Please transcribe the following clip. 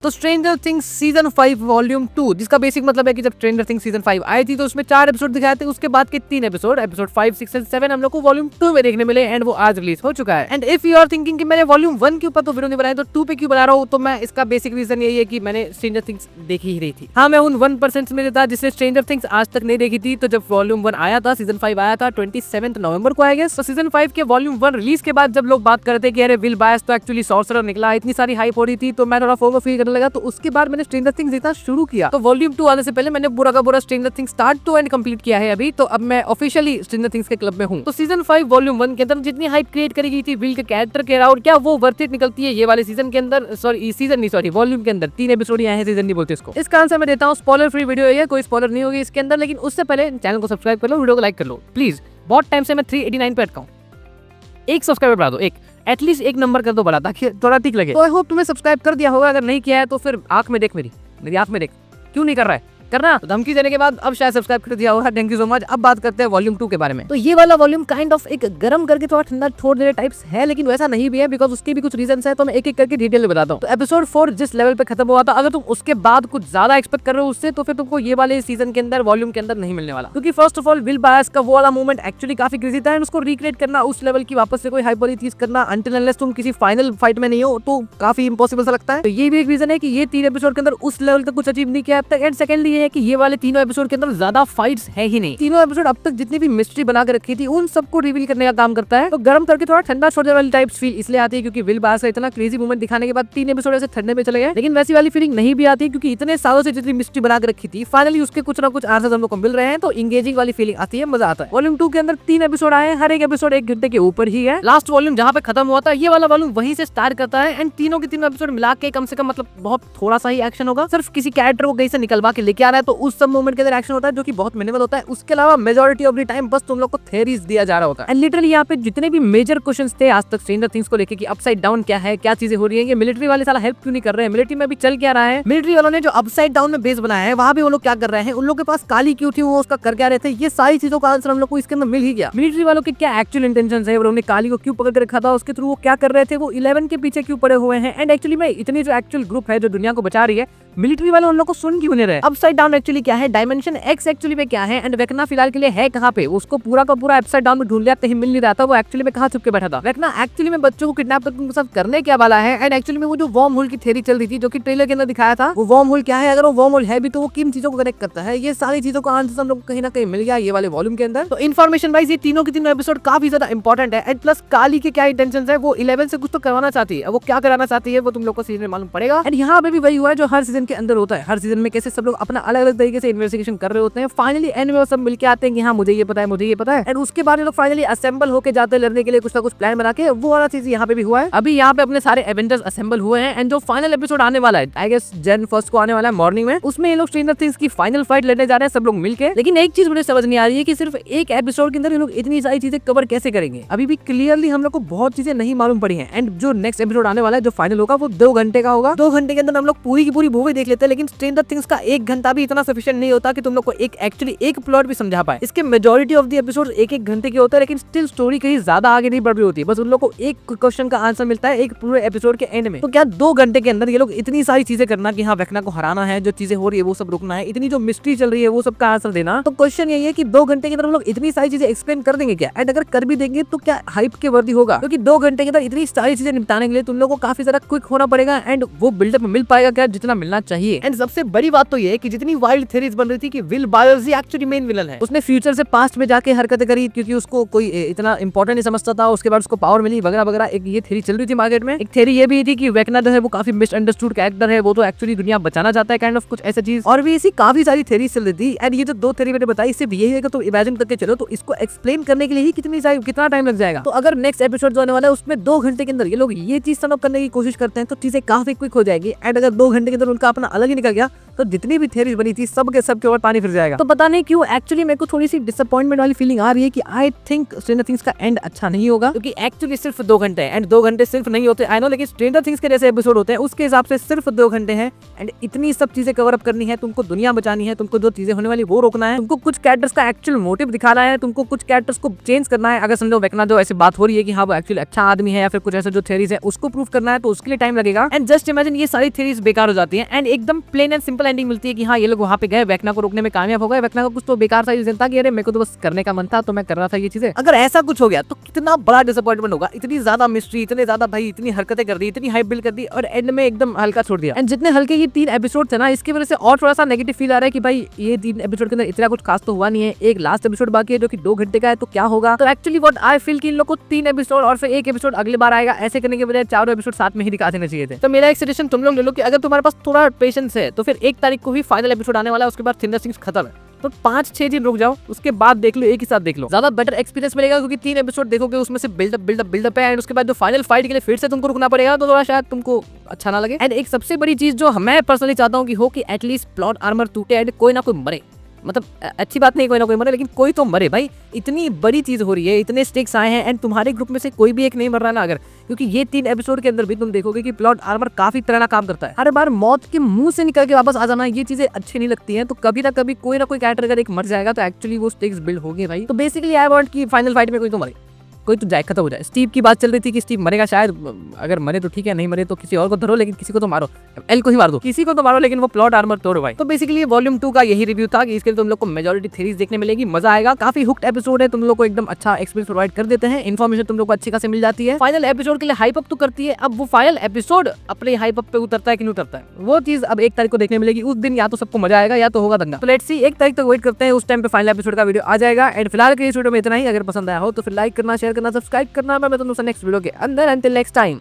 तो stranger things season 5 volume 2, जिसका basic मतलब है कि जब स्ट्रेंजर थिंग्स सीजन 5 आई थी तो उसमें 4 एपिसोड दिखाए थे, उसके बाद के 3 एपिसोड 5, 6 एंड 7 हम लोग को वॉल्यूम 2 में देखने मिले एंड वो आज रिलीज हो चुका है। And if you are thinking कि मैंने वॉल्यूम 1 के ऊपर तो वीडियो नहीं बनाया तो 2 पे क्यों बना रहा हूँ, तो मैं इसका बेसिक रीजन यही है कि मैंने स्ट्रेंजर थिंग्स देखी ही रही थी। हाँ, मैं उन 1% में था जिसने स्ट्रेंजर थिंग्स आज तक नहीं देखी थी। तो जब वॉल्यूम 1 आया था, सीजन 5 आया था 27 नवंबर को आएगा, तो सीजन 5 के वॉल्यूम 1 रिलीज के बाद जब लोग बात करते थे कि अरे विल बायस तो एक्चुअली सॉर्सरर निकला, इतनी सारी हाइप हो रही थी, तो मैं थोड़ा फोमो फील करने लगा। तो उसके बाद मैंने स्ट्रेंजर थिंग्स देखना शुरू किया। तो वॉल्यूम 2 आने से पहले मैंने पूरा का पूरा Stranger Things start to end complete किया है अभी, तो अब मैं ऑफिशियली स्ट्रेंजर थिंग्स के क्लब में हूँ। तो सीजन 5 वॉल्यूम 1 के अंदर जितनी हाइप क्रिएट करी गई थी विल के कैरेक्टर के अराउंड, क्या वो वर्थ इट निकलती है ये वाले सीजन के अंदर, वॉल्यूम के अंदर 3 एपिसोड आए हैं, सीजन नहीं बोलते इसको। इसका आंसर मैं देता हूँ, स्पॉइलर फ्री वीडियो है, कोई स्पॉइलर नहीं होगी इसके अंदर। लेकिन उससे पहले चैनल को सब्सक्राइब कर लो, वीडियो को लाइक कर लो प्लीज। बहुत टाइम से मैं 389 पे अटका हूँ, एक सब्सक्राइबर बढ़ा दो, एक एटलीस्ट एक नंबर कर दो बड़ा, ताकि थोड़ा ठीक लगे। तो आई होप तुम्हें सब्सक्राइब कर दिया होगा, अगर नहीं किया है तो फिर आंख में देख, मेरी आंख में देख, क्यों नहीं कर रहा है, करना। तो धमकी देने के बाद अब शायद सब्सक्राइब कर दिया होगा, थैंक यू सो मच। अब बात करते हैं वॉल्यूम 2 के बारे में। तो ये वाला वॉल्यूम काइंड ऑफ एक गरम करके थोड़ा ठंडा छोड़ देने टाइप्स है, लेकिन वैसा नहीं भी है बिकॉज उसके भी कुछ रीजंस है, तो मैं एक एक करके डिटेल में बताता हूँ। तो एपिसोड 4 जिस लेवल पे खत्म हुआ था, अगर तुम उसके बाद कुछ ज्यादा एक्सपेक्ट कर रहे हो उससे, तो फिर तुमको ये वाले सीजन के अंदर वॉल्यूम के अंदर नहीं मिलने वाला। क्योंकि फर्स्ट ऑफ ऑल विल बायस का वो वाला मूवमेंट एक्चुअली काफी क्रेजी था, एंड उसको रिक्रिएट करना उस लेवल की वापस से कोई हाइप वाली चीज करना अनटिल अनलेस तुम किसी फाइनल फाइट में नहीं हो, तो काफी इंपॉसिबल सा लगता है। तो ये भी एक रीजन है कि ये 3 एपिसोड के अंदर उस लेवल तक कुछ अचीव नहीं किया अब तक। एंड सेकंडली ये है कि ये वाले तीनों एपिसोड के अंदर ज्यादा फाइट्स है ही नहीं। तीनों एपिसोड अब तक जितनी भी मिस्ट्री बना के रखी थी उन सबको रिवील करने का काम करता है। तो गर्म करके थोड़ा ठंडा छोड़ने वाली टाइप्स फील इसलिए आती है क्योंकि विल बायस का इतना क्रेजी मूवमेंट दिखाने के बाद 3 एपिसोड ऐसे ठंडे में चले गए। लेकिन वैसी वाली फीलिंग नहीं भी आती क्योंकि इतने सालों से जितनी मिस्ट्री बना के रखी थी फाइनली उसके कुछ ना कुछ आंसर हम लोग को मिल रहे हैं, तो इंगेजिंग वाली फीलिंग आती है, मजा आता है। वॉल्यूम 2 के अंदर 3 एपिसोड आए, हर एक एपिसोड 1 घंटे के ऊपर ही है। लास्ट वॉल्यूम जहाँ पे खत्म हुआ था ये वाला वॉल्यूम वहीं से स्टार्ट करता है, एंड तीनों के तीनों एपिसोड मिला के कम से कम मतलब बहुत थोड़ा सा ही एक्शन होगा। सिर्फ किसी कैरेक्टर को कहीं से निकलवा के लेके आ रहा है तो उस सब मोमेंट के अंदर एक्शन होता है जो कि बहुत मिनिमल होता है। उसके अलावा मेजॉरिटी ऑफ द टाइम बस तुम लोग को थ्योरीज दिया जा रहा होता है। एंड लिटरली यहाँ पे जितने भी मेजर क्वेश्चंस थे आज तक स्ट्रेंजर थिंग्स को लेके कि अपसाइड डाउन क्या है, क्या चीजें हो रही है, ये मिलिट्री वाले साला हेल्प क्यों नहीं कर रहे हैं, मिलिट्री में भी चल क्या रहा है, मिलिट्री वालों ने जो अपसाइड डाउन में बेस बनाया है वहां भी वो लोग क्या कर रहे हैं, उन लोगों के पास काली क्यों थी, वो उसका कर क्या रहे थे, ये सारी चीजों का आंसर हम लोग को इसके अंदर मिल ही गया। मिलिट्री वालों के क्या एक्चुअल इंटेंशन है, उन्होंने काली को क्यों पकड़ कर रखा था, उसके थ्रू वो क्या कर रहे थे, वो 11 के पीछे क्यों पड़े हुए हैं, एंड एक्चुअली में इतनी जो एक्चुअल ग्रुप है जो दुनिया को बचा रही है, मिलिट्री वाले उन लोग को सुन क्यों नहीं रहे। अपसाइड डाउन एक्चुअली क्या है, डायमेंशन एक्स एक्चुअली में क्या है, एंड वेकना फिलहाल के लिए है कहाँ पे, उसको पूरा का पूरा अपसाइड डाउन में ढूंढ लिया, कहीं मिल नहीं रहा था, वो एक्चुअली में कहाँ छुप के बैठा था। वेकना एक्चुअली में बच्चों को किडनैप करके उनके साथ करने क्या वाला है, एंड एक्चुअली में वो जो वर्म होल की थ्योरी चल रही थी जो कि ट्रेलर के अंदर दिखाया था, वो वर्म होल क्या है, अगर वो वर्म होल है भी तो वो किन चीजों को कनेक्ट करता है, ये सारी चीजों का आंसर हम लोग कहीं ना कहीं मिल गया ये वाले वॉल्यूम के अंदर। तो इन्फॉर्मेशन वाइज ये तीनों के तीनों एपिसोड काफी ज्यादा इंपॉर्टेंट है, एंड प्लस काली के क्या इंटेंशन है, वो 11 से कुछ तो करवाना चाहती है, वो क्या कराना चाहती है वो तुम लोग को सीजन में मालूम पड़ेगा। एंड यहाँ पे भी वही हुआ है जो हर सीजन के अंदर होता है, हर सीजन में कैसे सब लोग अपना अलग अलग तरीके से इन्वेस्टिगेशन कर रहे होते हैं, फाइनली एंड में सब मिलके आते हैं कि हाँ मुझे ये पता है, मुझे ये पता है, एंड उसके बाद लोग फाइनली असेंबल होकर जाते हैं लड़ने के लिए कुछ ना कुछ प्लान बना के, वो वाला चीज यहाँ पे भी हुआ है। अभी यहाँ पे अपने सारे एवेंजर्स असेंबल हुए हैं, एंड जो फाइनल एपिसोड आने वाला है आई गेस Jan 1 को आने वाला है मॉर्निंग में, उसमें ये लोग स्ट्रेंजर थिंग्स की फाइनल फाइट लड़ने जा रहे हैं सब लोग मिलके। लेकिन एक चीज मुझे समझ नहीं आ रही है कि सिर्फ एक एपिसोड के अंदर ये लोग इतनी सारी चीजें कवर कैसे करेंगे, अभी भी क्लियरली हम लोग को बहुत चीजें नहीं मालूम पड़ी हैं। एंड जो नेक्स्ट एपिसोड आने वाला है जो फाइनल होगा वो 2 घंटे का होगा, 2 घंटे के अंदर हम लोग पूरी की पूरी मूवी देख लेते हैं, लेकिन स्ट्रेंजर थिंग्स का 1 घंटा भी इतना सफिशिएंट नहीं होता कि तुम लोग को एक्चुअली एक प्लॉट भी समझा पाए। इसके मेजॉरिटी ऑफ द एपिसोड 1-1 घंटे के होते हैं, लेकिन स्टिल स्टोरी कहीं ज्यादा आगे नहीं बढ़ रही होती, बस उन लोग को एक क्वेश्चन का आंसर मिलता है एक पूरे एपिसोड के एंड में। तो क्या 2 घंटे के अंदर ये लोग इतनी सारी चीजें करना कि हाँ वेकना को हराना है, जो चीजें हो रही है वो सब रुकना है, इतनी जो मिस्ट्री चल रही है वो सब का आंसर देना, तो क्वेश्चन यही है कि 2 घंटे के अंदर हम लोग इतनी सारी चीजें एक्सप्लेन कर देंगे क्या, एंड अगर कर भी देंगे तो क्या हाइप के वर्दी होगा, क्योंकि 2 घंटे के अंदर इतनी सारी चीजें निपटाने के लिए तुम लोगों को काफी ज्यादा क्विक होना पड़ेगा, एंड वो बिल्डअप मिल पाएगा क्या जितना मिलना चाहिए। एंड सबसे बड़ी बात तो ये है कि जितनी वाइल्ड थ्योरीज बन रही थी कि will bias he actually main villain है, उसने फ्यूचर से पास्ट में जाके हरकतें करी क्योंकि उसको कोई इतना इंपॉर्टेंट नहीं समझता था, उसके बाद उसको पावर मिली वगैरह वगैरह, एक ये थ्योरी चल रही थी मार्केट में। एक थ्योरी ये भी थी कि वेकना जो है वो काफी मिसअंडरस्टूड कैरेक्टर है, वो तो एक्चुअली दुनिया बचाना चाहता है, काइंड ऑफ कुछ ऐसा चीज, और भी ऐसी काफी सारी थ्योरी चल रही थी। एंड ये जो 2 थ्योरी मैंने बताई सिर्फ यही है कि तो इमेजिन करके चलो तो इसको एक्सप्लेन करने के लिए ही कितना टाइम लग जाएगा। तो अगर नेक्स्ट एपिसोड जो आने वाला है उसमें 2 घंटे के अंदर ये लोग ये चीज सम अप करने की कोशिश करते हैं तो चीजें काफी क्विक हो जाएगी, एंड अगर 2 घंटे के अंदर उनका अपना अलग ही निकल गया तो जितनी भी थ्योरीज बनी थी सब के ऊपर पानी फिर जाएगा। तो पता नहीं क्यों एक्चुअली मेरे को थोड़ी सी डिसअपॉइंटमेंट वाली फीलिंग आ रही है कि आई थिंक स्ट्रेंजर थिंग्स का एंड अच्छा नहीं होगा, क्योंकि एक्चुअली सिर्फ 2 घंटे हैं एंड 2 घंटे सिर्फ नहीं होते आई नो, लेकिन स्ट्रेंजर थिंग्स के जैसे एपिसोड होते हैं उसके हिसाब से सिर्फ 2 घंटे हैं एंड इतनी सब चीजें कवर अप करनी है, तुमको दुनिया बचानी है, तुमको जो चीजें होने वाली वो रोकना है, तुमको कुछ कैरेक्टर्स का एक्चुअल मोटिव दिखाना है, तुमको कुछ कैरेक्टर्स को चेंज करना है। अगर समझो वेकना जो ऐसी बात हो रही है कि हाँ वो एक्चुअली अच्छा आदमी है या फिर कुछ ऐसा जो थ्योरीज है उसको प्रूव करना है तो उसके लिए टाइम लगेगा। एंड जस्ट इमेजिन ये सारी थ्योरीज बेकार हो जाती है एंड एकदम प्लेन एंड सिंपल एंडिंग मिलती है कि हाँ ये लोग वहाँ पे गए, वेकना को रोकने में कामयाब हो गए, वेकना का कुछ तो बेकार सा रीजन था कि अरे मेरे को तो बस करने का मन था तो मैं कर रहा था ये चीजें। अगर ऐसा कुछ हो गया तो कितना बड़ा डिसअपॉइंटमेंट होगा। इतनी ज्यादा मिस्ट्री, इतने ज्यादा भाई इतनी हरकतें कर दी, इतनी हाइप बिल्ड कर दी और एंड में एकदम हल्का छोड़ दिया। एंड जितने हल्के ये 3 एपिसोड थे ना इसकी वजह से और थोड़ा सा नेगेटिव फील आ रहा है कि भाई ये 3 एपिसोड के अंदर इतना कुछ खास तो हुआ नहीं है, एक लास्ट एपिसोड बाकी है जो कि 2 घंटे का है तो क्या होगा। तो एक्चुअली व्हाट आई फील कि इन लोग को 3 एपिसोड और फिर 1 एपिसोड अगले बार आएगा ऐसे करने के बजाय 4 एपिसोड साथ में ही दिखा देना चाहिए थे। तो मेरा एक सजेशन तुम लोग ले लो कि अगर तुम्हारे पास थोड़ा पेशेंस है तो फिर 1 तारीख को ही फाइनल एपिसोड आने वाला है, उसके बाद स्ट्रेंजर थिंग्स खत्म है, तो 5-6 दिन रुक जाओ, उसके बाद देख लो, एक ही साथ देख लो, ज्यादा बेटर एक्सपीरियंस मिलेगा क्योंकि 3 एपिसोड देखोगे उसमें से बिल्डअप है एंड उसके बाद जो फाइनल फाइट के लिए फिर से तुमको रुकना पड़ेगा तो थोड़ा शायद तुमको अच्छा ना लगे। एंड एक सबसे बड़ी चीज जो मैं पर्सनली चाहता हूँ कि हो कि एटलीस्ट प्लॉट आर्मर टूटे एंड कोई ना कोई मरे, मतलब अच्छी बात नहीं कोई ना कोई मरे लेकिन कोई तो मरे भाई, इतनी बड़ी चीज हो रही है, इतने स्टेक्स आए हैं एंड तुम्हारे ग्रुप में से कोई भी एक नहीं मर रहा ना अगर, क्योंकि ये 3 एपिसोड के अंदर भी तुम देखोगे कि प्लॉट आर्मर काफी तरह काम करता है, हर बार मौत के मुंह से निकल के वापस आ जाना ये चीजें अच्छी नहीं लगती हैं। तो कभी ना कभी कोई ना कोई कैरेक्टर अगर एक मर जाएगा तो एक्चुअली वो स्टेक्स बिल्ड होगी भाई। तो बेसिकली आई वांट कि फाइनल फाइट में कोई तो मरे, कोई तो जाए, खत्म हो जाए। स्टीव की बात चल रही थी कि स्टीव मरेगा शायद, अगर मरे तो ठीक है, नहीं मरे तो किसी और को धरो लेकिन किसी को तो मारो, एल को ही मार दो, किसी को तो मारो लेकिन वो प्लॉट आर्मर तोड़ो भाई। तो बेसिकली वॉल्यूम 2 का यही रिव्यू था कि इसके लिए तुम लोग को मेजॉरिटी थ्योरीज देखने मिलेगी, मजा आएगा, काफी हुक्ड एपिसोड है, तुम लोग को एकदम अच्छा एक्सपीरियंस प्रोवाइड कर देते हैं, इन्फॉर्मेशन तुम लोग को अच्छी खासी मिल जाती है, फाइनल एपिसोड के लिए हाइप अप तो करती है। अब वो फाइनल एपिसोड अपने हाइप अप पे उतरता है कि नहीं उतरता है वो चीज अब 1 तारीख को देखने मिलेगी। उस दिन या तो सबको मजा आएगा या तो होगा दंगा। तो लेट्स सी 1 तारीख तक वेट करते हैं, उस टाइम पे फाइनल एपिसोड का वीडियो आ जाएगा। एंड फिलहाल के इस वीडियो में इतना ही, अगर पसंद आया हो तो फिर लाइक करना, शेयर करना, सब्सक्राइब करना। मैं तुमसे नेक्स्ट वीडियो के अंदर, अंटिल नेक्स्ट टाइम।